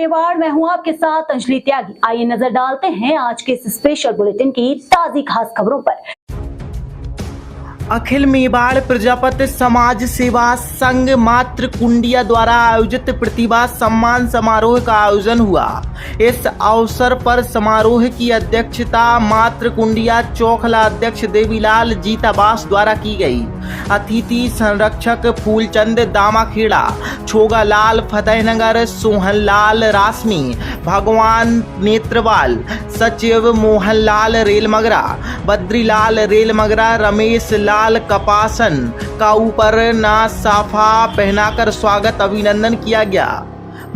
मेवाड़। मैं हूं आपके साथ अंजलि त्यागी। आइए नजर डालते हैं आज के इस स्पेशल बुलेटिन की ताजी खास खबरों पर। अखिल मेवाड़ प्रजापति समाज सेवा संघ मातृ कुंडिया द्वारा आयोजित प्रतिभा सम्मान समारोह का आयोजन हुआ। इस अवसर पर समारोह की अध्यक्षता मातृ कुंडिया चौखला अध्यक्ष देवीलाल जीताबास द्वारा की गई। अतिथि संरक्षक फूलचंद दामाखेड़ा, छोगालाल फतेहनगर, सोहनलाल रासमी, भगवान नेत्रवाल, सचिव मोहनलाल रेलमगरा, बद्रीलाल रेलमगरा, रमेश लाल कपासन का ऊपर ना साफा पहनाकर स्वागत अभिनंदन किया गया।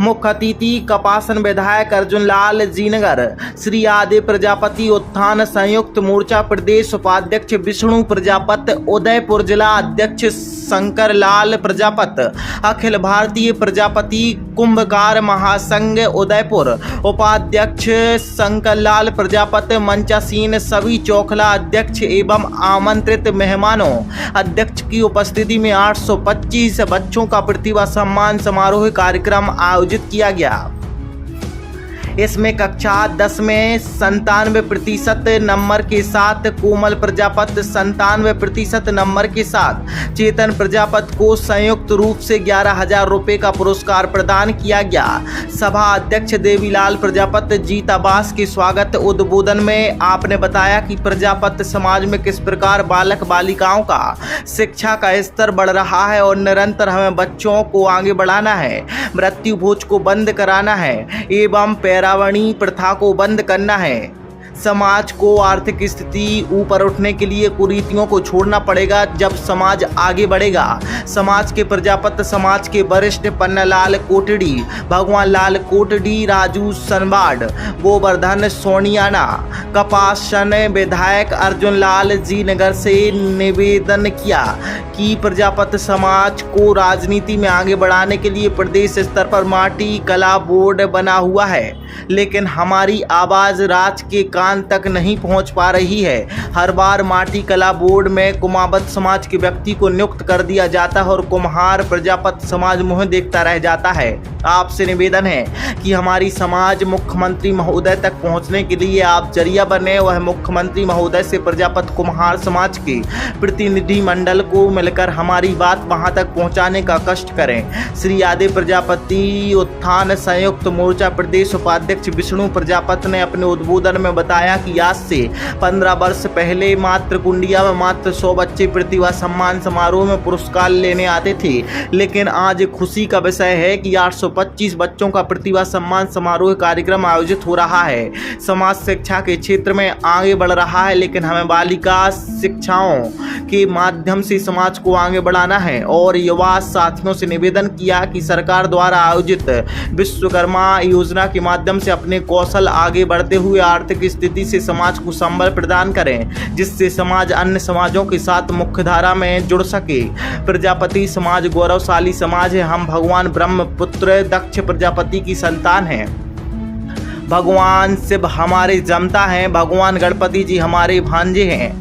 मुख्य अतिथि कपासन विधायक अर्जुन लाल जीनगर, श्री आदि प्रजापति उत्थान संयुक्त मोर्चा प्रदेश उपाध्यक्ष विष्णु प्रजापति, उदयपुर जिला अध्यक्ष शंकर लाल प्रजापति, अखिल भारतीय प्रजापति कुंभकार महासंघ उदयपुर उपाध्यक्ष शंकर लाल प्रजापति, मंचासीन सभी चौखला अध्यक्ष एवं आमंत्रित मेहमानों अध्यक्ष की उपस्थिति में 825 बच्चों का प्रतिभा सम्मान समारोह कार्यक्रम आयोजित किया गया। इसमें कक्षा 10 में 97% नंबर के साथ कोमल प्रजापति, 97% नंबर के साथ चेतन प्रजापति को संयुक्त रूप से 11,000 रुपये का पुरस्कार प्रदान किया गया। सभा अध्यक्ष देवीलाल प्रजापति जीताबास के स्वागत उद्बोधन में आपने बताया कि प्रजापति समाज में किस प्रकार बालक बालिकाओं का शिक्षा का स्तर बढ़ रहा है और निरंतर हमें बच्चों को आगे बढ़ाना है, मृत्यु भोज को बंद कराना है एवं रावणी प्रथा को बंद करना है। समाज को आर्थिक स्थिति ऊपर उठने के लिए कुरीतियों को छोड़ना पड़ेगा। जब समाज आगे बढ़ेगा, समाज के प्रजापति समाज के वरिष्ठ पन्नालाल कोटड़ी, भगवान लाल कोटड़ी, राजू सनबाड, गोवर्धन सोनियाना, कपासन विधायक अर्जुन लाल जी नगर से निवेदन किया कि प्रजापति समाज को राजनीति में आगे बढ़ाने के लिए प्रदेश स्तर पर माटी कला बोर्ड बना हुआ है, लेकिन हमारी आवाज राज के कान तक नहीं पहुंच पा रही है। हर बार माटी कला बोर्ड में कुमावत समाज के व्यक्ति को नियुक्त कर दिया जाता है और कुम्हार प्रजापति समाज मुंह देखता रह जाता है। आपसे निवेदन है कि हमारी समाज मुख्यमंत्री महोदय तक पहुंचने के लिए आप जरिया बने। वह मुख्यमंत्री महोदय से प्रजापति कुम्हार समाज के प्रतिनिधि मंडल को मिलकर हमारी बात वहां तक पहुंचाने का कष्ट करें। श्री आदि प्रजापति उत्थान संयुक्त मोर्चा प्रदेश उपाध्यक्ष विष्णु प्रजापति ने अपने उद्बोधन में बताया कि आज से 15 वर्ष पहले मातृ कुंडिया में मात्र 100 बच्चे प्रतिभा सम्मान समारोह में पुरस्कार लेने आते थे, लेकिन आज खुशी का विषय है कि 825 बच्चों का प्रतिभा सम्मान समारोह कार्यक्रम आयोजित हो रहा है। समाज शिक्षा के क्षेत्र में आगे बढ़ रहा है, लेकिन हमें बालिका शिक्षाओं के माध्यम से समाज को आगे बढ़ाना है और युवा साथियों से निवेदन किया कि सरकार द्वारा आयोजित विश्वकर्मा योजना के माध्यम से अपने कौशल आगे बढ़ते हुए आर्थिक स्थिति से समाज को संबल प्रदान करें, जिससे समाज अन्य समाजों के साथ मुख्यधारा में जुड़ सके। प्रजापति समाज गौरवशाली समाज है। हम भगवान ब्रह्मपुत्र दक्ष प्रजापति की संतान हैं। भगवान शिव हमारे जमता हैं, भगवान गणपति जी हमारे भांजे हैं।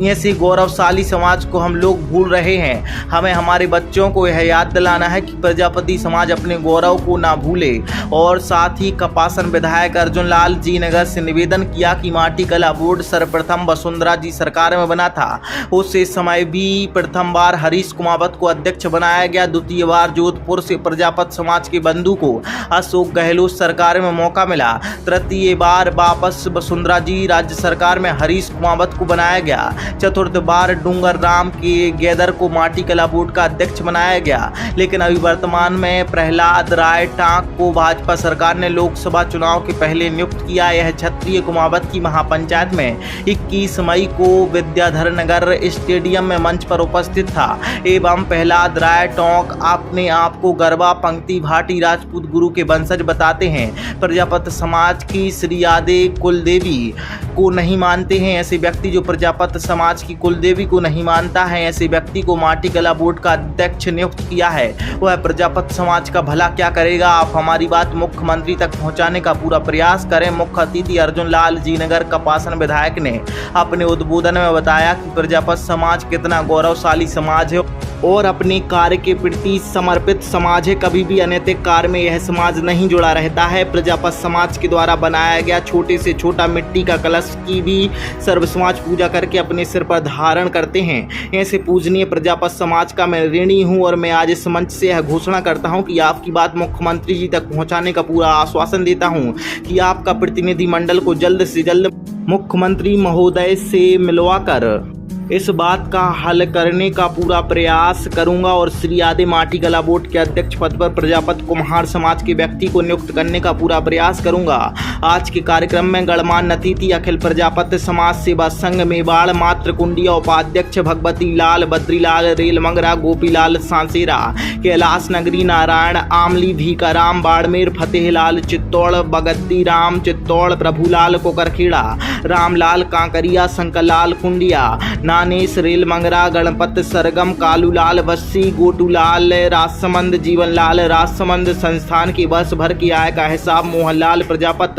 ऐसी गौरवशाली समाज को हम लोग भूल रहे हैं। हमें हमारे बच्चों को यह याद दिलाना है कि प्रजापति समाज अपने गौरव को ना भूले। और साथ ही कपासन विधायक अर्जुन लाल जी नगर से निवेदन किया कि माटी कला बोर्ड सर्वप्रथम वसुंधरा जी सरकार में बना था। उस समय भी प्रथम बार हरीश कुमावत को अध्यक्ष बनाया गया। द्वितीय बार जोधपुर से प्रजापति समाज के बंधु को अशोक गहलोत सरकार में मौका मिला। तृतीय बार वापस वसुंधरा जी राज्य सरकार में हरीश कुमावत को बनाया गया। चतुर्थ बार डूंगर राम के गेदर को माटी कला बोर्ड का अध्यक्ष बनाया गया, लेकिन अभी वर्तमान में प्रहलाद राय टांक को भाजपा सरकार ने लोकसभा चुनाव के पहले नियुक्त किया। यह क्षत्रिय कुमावत की महापंचायत में 21 मई को विद्याधर नगर स्टेडियम में मंच पर उपस्थित था एवं प्रहलाद राय टोंक अपने आप को गरबा पंक्ति भाटी राजपूत गुरु के वंशज बताते हैं। प्रजापति समाज की श्री आदि कुलदेवी को नहीं मानते हैं। ऐसे व्यक्ति जो प्रजापति समाज की कुलदेवी को नहीं मानता है, ऐसे व्यक्ति को माटी कला बोर्ड का अध्यक्ष नियुक्त किया है, वह प्रजापति समाज का भला क्या करेगा। आप हमारी बात मुख्यमंत्री तक पहुंचाने का पूरा प्रयास करें। मुख्य अतिथि अर्जुन लाल जी नगर कपासन विधायक ने अपने उद्बोधन में बताया कि प्रजापति समाज कितना गौरवशाली समाज है। और अपने कार्य के प्रति समर्पित समाज है। कभी भी अनैतिक कार्य में यह समाज नहीं जुड़ा रहता है। प्रजापत समाज के द्वारा बनाया गया छोटे से छोटा मिट्टी का कलश की भी सर्व समाज पूजा करके अपने सिर पर धारण करते हैं। ऐसे पूजनीय प्रजापत समाज का मैं ऋणी हूं और मैं आज इस मंच से यह घोषणा करता हूं कि आपकी बात मुख्यमंत्री जी तक पहुंचाने का पूरा आश्वासन देता हूं कि आपका प्रतिनिधि मंडल को जल्द से जल्द मुख्यमंत्री महोदय से मिलवाकर इस बात का हल करने का पूरा प्रयास करूंगा और श्री आदि माटी कला बोर्ड के अध्यक्ष पद पर प्रजापत कुम्हार समाज के व्यक्ति को नियुक्त करने का पूरा प्रयास करूंगा। आज के कार्यक्रम में गणमान्य अतिथि अखिल प्रजापत समाज सेवा संघ मेवाड़ मातृ कुंडिया उपाध्यक्ष भगवती लाल, बद्रीलाल, रेलमंगरा, गोपीलाल सांसेरा, कैलाश नगरी, नारायण आमली, भीकाराम बाड़मेर, फतेहलाल चित्तौड़, बगद्दी राम चित्तौड़, प्रभुलाल कोकरखेड़ा, रामलाल कांकरिया, शंकरलाल कुंडिया, नानेश रेलमंगरा, गणपत सरगम, कालूलाल बस्सी, गोटूलाल राजसमंद, जीवनलाल राजसमंद संस्थान की वर्ष भर की आय का हिसाब मोहनलाल प्रजापत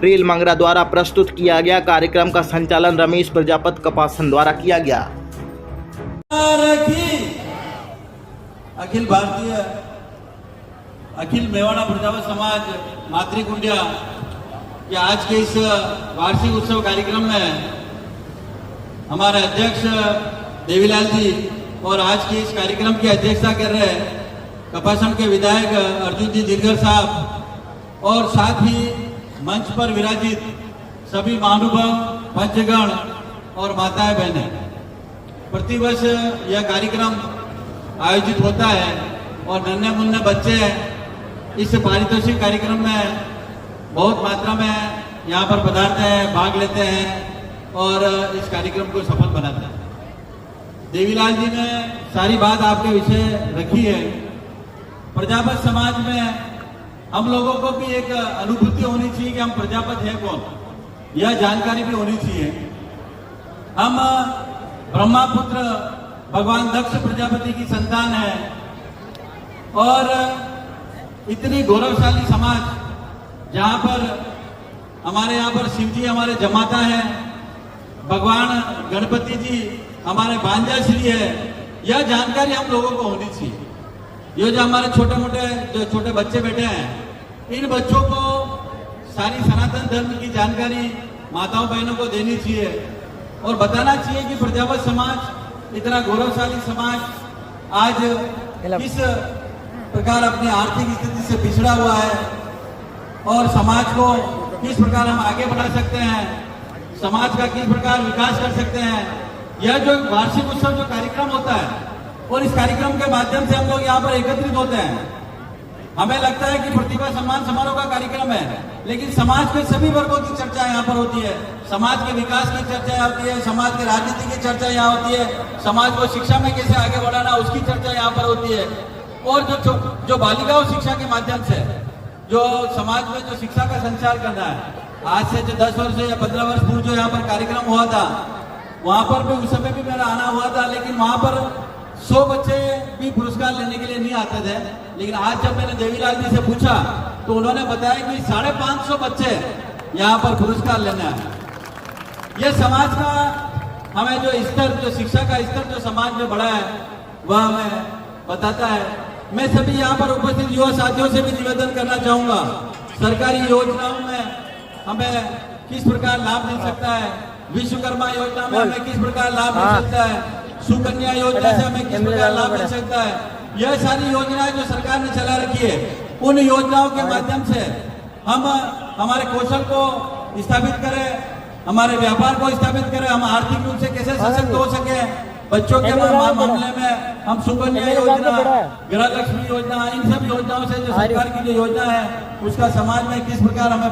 रेलमंगरा द्वारा प्रस्तुत किया गया। कार्यक्रम का संचालन रमेश प्रजापत कपासन द्वारा किया गया। अखिल भारतीय अखिल मेवाड़ा प्रजापत समाज मातृकुंडिया के आज के इस वार्षिक उत्सव कार्यक्रम में हमारे अध्यक्ष देवीलाल जी और आज के इस कार्यक्रम की अध्यक्षता कर रहे कपासन के विधायक अर्जुन जी दिनकर साहब और साथ ही मंच पर विराजित सभी महानुभाव, पंचगण और माताएं बहनें, प्रतिवर्ष यह कार्यक्रम आयोजित होता है और नन्हे मुन्ने बच्चे इस पारितोषिक कार्यक्रम में बहुत मात्रा में यहाँ पर पधारते हैं, भाग लेते हैं और इस कार्यक्रम को सफल बनाते हैं। देवीलाल जी ने सारी बात आपके विषय रखी है। प्रजापत समाज में हम लोगों को भी एक अनुभूति होनी चाहिए कि हम प्रजापत है कौन, यह जानकारी भी होनी चाहिए। हम ब्रह्मापुत्र भगवान दक्ष प्रजापति की संतान है और इतनी गौरवशाली समाज जहाँ पर हमारे यहाँ पर शिव जी हमारे जमाता है, भगवान गणपति जी हमारे भांजा श्री है, यह जानकारी हम लोगों को होनी चाहिए। ये जो हमारे छोटे बच्चे बैठे हैं, इन बच्चों को सारी सनातन धर्म की जानकारी माताओं बहनों को देनी चाहिए और बताना चाहिए कि प्रजापत समाज इतना गौरवशाली समाज आज किस प्रकार अपनी आर्थिक स्थिति से पिछड़ा हुआ है और समाज को किस प्रकार हम आगे बढ़ा सकते हैं, समाज का किस प्रकार विकास कर सकते हैं। यह जो वार्षिक उत्सव जो कार्यक्रम होता है और इस कार्यक्रम के माध्यम से हम लोग यहाँ पर एकत्रित होते हैं। हमें लगता है कि प्रतिभा सम्मान समारोह का कार्यक्रम है, लेकिन समाज के सभी वर्गों की चर्चा यहाँ पर होती है। समाज के विकास की चर्चा होती है, समाज की राजनीति की चर्चा यहाँ होती है, समाज को शिक्षा में कैसे आगे बढ़ाना उसकी चर्चा यहाँ पर होती है। और जो बालिकाओं शिक्षा के माध्यम से जो समाज में जो शिक्षा का संचार करना है, आज से जो 10 वर्ष या 15 वर्ष पूर्व जो यहाँ पर कार्यक्रम हुआ था, वहां पर भी उस समय भी मेरा आना हुआ था, लेकिन वहां पर 100 बच्चे भी पुरस्कार लेने के लिए नहीं आते थे। लेकिन आज जब मैंने देवीलाल जी से पूछा तो उन्होंने बताया कि 550 बच्चे यहाँ पर पुरस्कार लेने आए। ये समाज का हमें जो स्तर, जो शिक्षा का स्तर जो समाज में बढ़ा है वह हमें बताता है। मैं सभी यहाँ पर उपस्थित युवा साथियों से भी निवेदन करना चाहूंगा, सरकारी योजनाओं में हमें किस प्रकार लाभ मिल सकता है, विश्वकर्मा योजना में हमें किस प्रकार लाभ मिल सकता है, सुकन्या योजना से हमें किस प्रकार लाभ मिल सकता है। यह सारी योजनाएं जो सरकार ने चला रखी है, उन योजनाओं के माध्यम से हम हमारे कौशल को स्थापित करें, हमारे व्यापार को स्थापित करें, हम आर्थिक रूप से कैसे सशक्त हो सके। बच्चों के मामले में हम सुकन्या योजना, गृह लक्ष्मी योजना, इन सब योजनाओं से जो सरकार की जो योजना है उसका समाज में किस प्रकार हमें